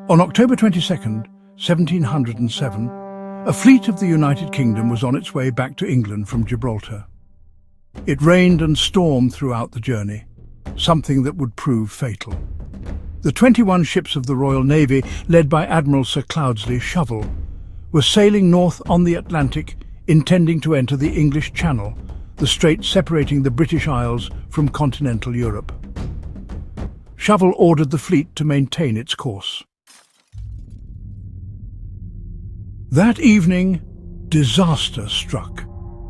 On October 22nd, 1707, a fleet of the United Kingdom was on its way back to England from Gibraltar. It rained and stormed throughout the journey, something that would prove fatal. The 21 ships of the Royal Navy, led by Admiral Sir Cloudesley Shovel, were sailing north on the Atlantic, intending to enter the English Channel, the strait separating the British Isles from continental Europe. Shovel ordered the fleet to maintain its course. That evening, disaster struck,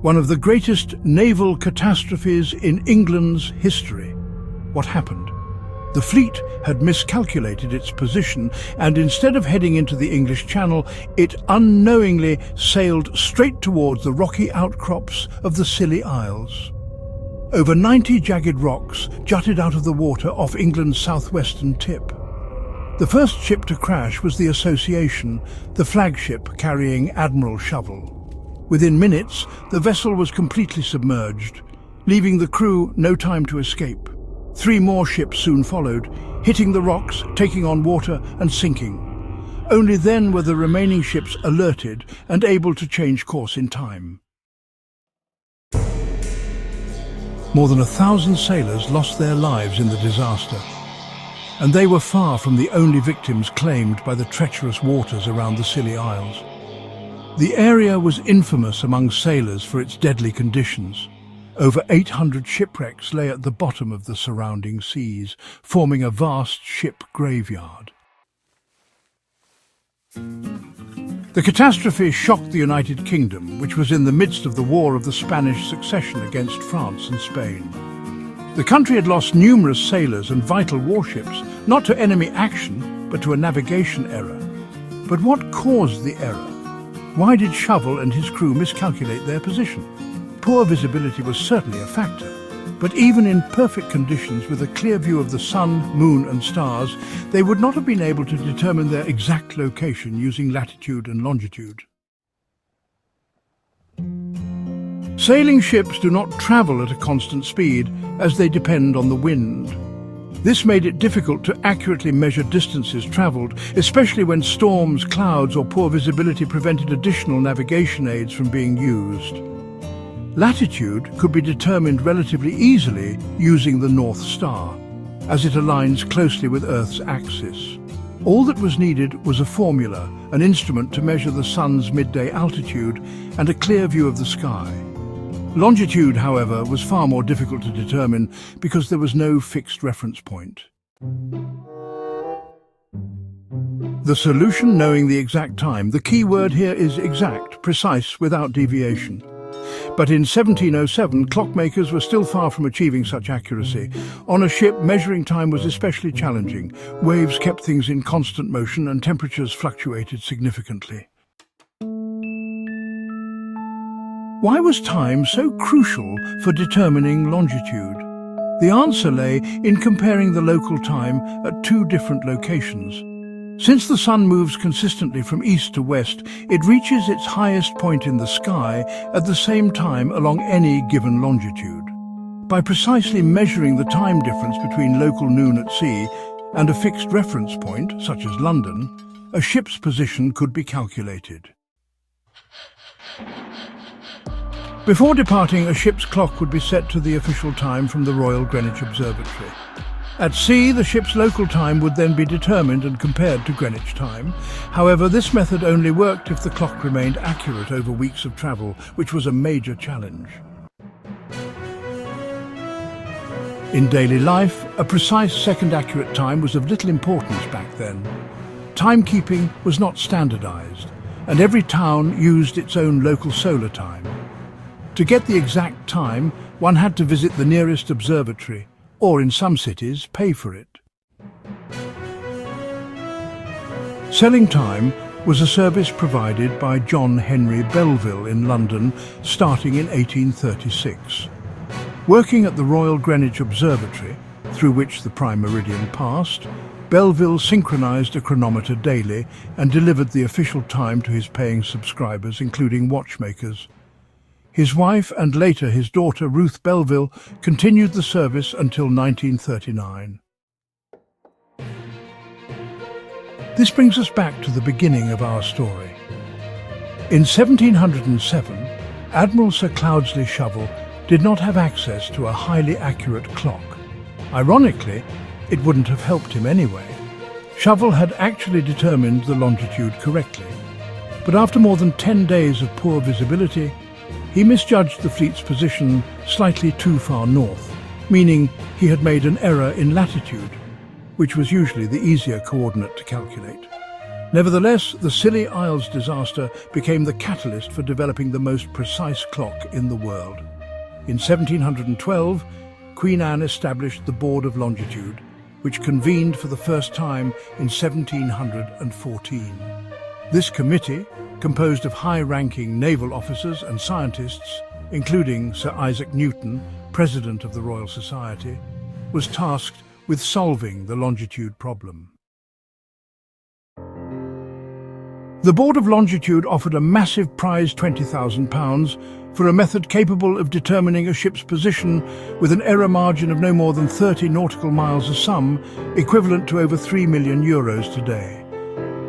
one of the greatest naval catastrophes in England's history. What happened? The fleet had miscalculated its position, and instead of heading into the English Channel, it unknowingly sailed straight towards the rocky outcrops of the Scilly Isles. Over 90 jagged rocks jutted out of the water off England's southwestern tip. The first ship to crash was the Association, the flagship carrying Admiral Shovel. Within minutes, the vessel was completely submerged, leaving the crew no time to escape. 3 more ships soon followed, hitting the rocks, taking on water and sinking. Only then were the remaining ships alerted and able to change course in time. More than 1,000 sailors lost their lives in the disaster, and they were far from the only victims claimed by the treacherous waters around the Scilly Isles. The area was infamous among sailors for its deadly conditions. Over 800 shipwrecks lay at the bottom of the surrounding seas, forming a vast ship graveyard. The catastrophe shocked the United Kingdom, which was in the midst of the War of the Spanish Succession against France and Spain. The country had lost numerous sailors and vital warships, not to enemy action, but to a navigation error. But what caused the error? Why did Shovel and his crew miscalculate their position? Poor visibility was certainly a factor, but even in perfect conditions with a clear view of the sun, moon and stars, they would not have been able to determine their exact location using latitude and longitude. Sailing ships do not travel at a constant speed, as they depend on the wind. This made it difficult to accurately measure distances travelled, especially when storms, clouds or poor visibility prevented additional navigation aids from being used. Latitude could be determined relatively easily using the North Star, as it aligns closely with Earth's axis. All that was needed was a formula, an instrument to measure the sun's midday altitude, and a clear view of the sky. Longitude, however, was far more difficult to determine because there was no fixed reference point. The solution: knowing the exact time. The key word here is exact, precise, without deviation. But in 1707, clockmakers were still far from achieving such accuracy. On a ship, measuring time was especially challenging. Waves kept things in constant motion and temperatures fluctuated significantly. Why was time so crucial for determining longitude? The answer lay in comparing the local time at 2 different locations. Since the sun moves consistently from east to west, it reaches its highest point in the sky at the same time along any given longitude. By precisely measuring the time difference between local noon at sea and a fixed reference point, such as London, a ship's position could be calculated. Before departing, a ship's clock would be set to the official time from the Royal Greenwich Observatory. At sea, the ship's local time would then be determined and compared to Greenwich time. However, this method only worked if the clock remained accurate over weeks of travel, which was a major challenge. In daily life, a precise second-accurate time was of little importance back then. Timekeeping was not standardized, and every town used its own local solar time. To get the exact time, one had to visit the nearest observatory, or in some cities, pay for it. Selling time was a service provided by John Henry Belleville in London, starting in 1836. Working at the Royal Greenwich Observatory, through which the prime meridian passed, Belleville synchronized a chronometer daily and delivered the official time to his paying subscribers, including watchmakers. His wife and later his daughter Ruth Belleville continued the service until 1939. This brings us back to the beginning of our story. In 1707, Admiral Sir Cloudesley Shovel did not have access to a highly accurate clock. Ironically, it wouldn't have helped him anyway. Shovel had actually determined the longitude correctly, but after more than 10 days of poor visibility, he misjudged the fleet's position slightly too far north, meaning he had made an error in latitude, which was usually the easier coordinate to calculate. Nevertheless, the Scilly Isles disaster became the catalyst for developing the most precise clock in the world. In 1712, Queen Anne established the Board of Longitude, which convened for the first time in 1714. This committee, composed of high-ranking naval officers and scientists, including Sir Isaac Newton, President of the Royal Society, was tasked with solving the longitude problem. The Board of Longitude offered a massive prize, £20,000, for a method capable of determining a ship's position with an error margin of no more than 30 nautical miles a sum, equivalent to over €3 million today.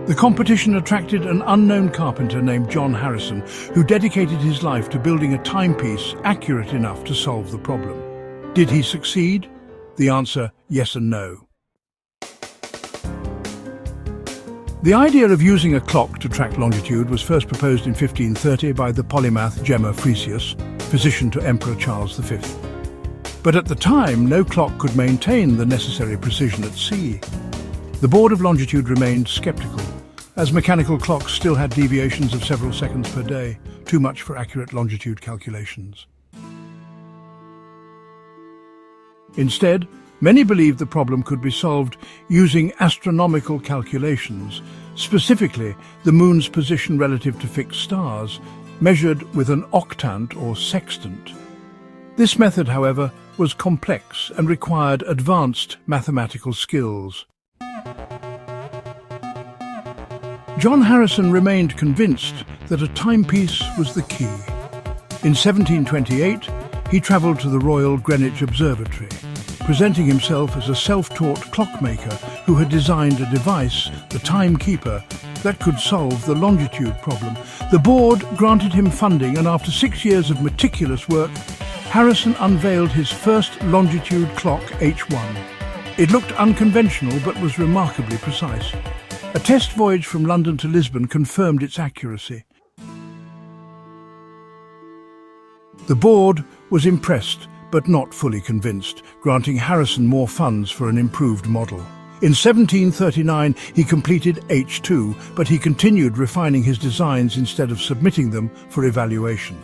The competition attracted an unknown carpenter named John Harrison, who dedicated his life to building a timepiece accurate enough to solve the problem. Did he succeed? The answer, yes and no. The idea of using a clock to track longitude was first proposed in 1530 by the polymath Gemma Frisius, physician to Emperor Charles V. But at the time, no clock could maintain the necessary precision at sea. The Board of Longitude remained sceptical, as mechanical clocks still had deviations of several seconds per day, too much for accurate longitude calculations. Instead, many believed the problem could be solved using astronomical calculations, specifically the moon's position relative to fixed stars, measured with an octant or sextant. This method, however, was complex and required advanced mathematical skills. John Harrison remained convinced that a timepiece was the key. In 1728, he travelled to the Royal Greenwich Observatory, presenting himself as a self-taught clockmaker who had designed a device, the Timekeeper, that could solve the longitude problem. The board granted him funding, and after 6 years of meticulous work, Harrison unveiled his first longitude clock, H1. It looked unconventional but was remarkably precise. A test voyage from London to Lisbon confirmed its accuracy. The board was impressed but not fully convinced, granting Harrison more funds for an improved model. In 1739, he completed H2, but he continued refining his designs instead of submitting them for evaluation.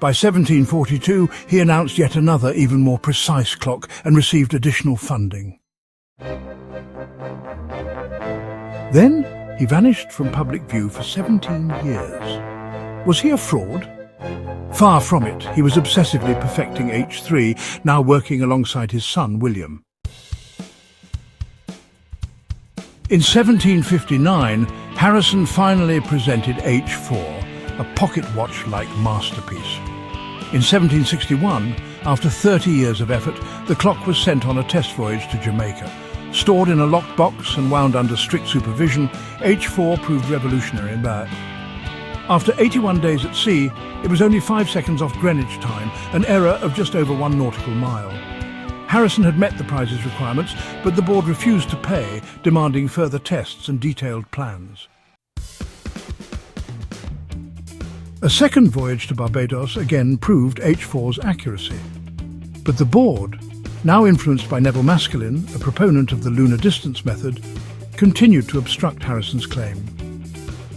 By 1742, he announced yet another, even more precise clock and received additional funding. Then, he vanished from public view for 17 years. Was he a fraud? Far from it. He was obsessively perfecting H3, now working alongside his son, William. In 1759, Harrison finally presented H4, a pocket watch-like masterpiece. In 1761, after 30 years of effort, the clock was sent on a test voyage to Jamaica. Stored in a locked box and wound under strict supervision, H4 proved revolutionary in that. After 81 days at sea, it was only 5 seconds off Greenwich time, an error of just over 1 nautical mile. Harrison had met the prize's requirements, but the board refused to pay, demanding further tests and detailed plans. A second voyage to Barbados again proved H4's accuracy. But the board, now influenced by Neville Maskelyne, a proponent of the lunar distance method, continued to obstruct Harrison's claim.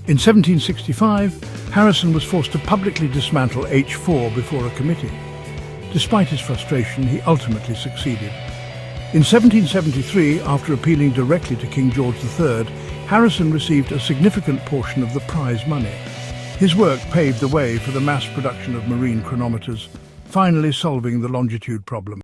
In 1765, Harrison was forced to publicly dismantle H4 before a committee. Despite his frustration, he ultimately succeeded. In 1773, after appealing directly to King George III, Harrison received a significant portion of the prize money. His work paved the way for the mass production of marine chronometers, finally solving the longitude problem.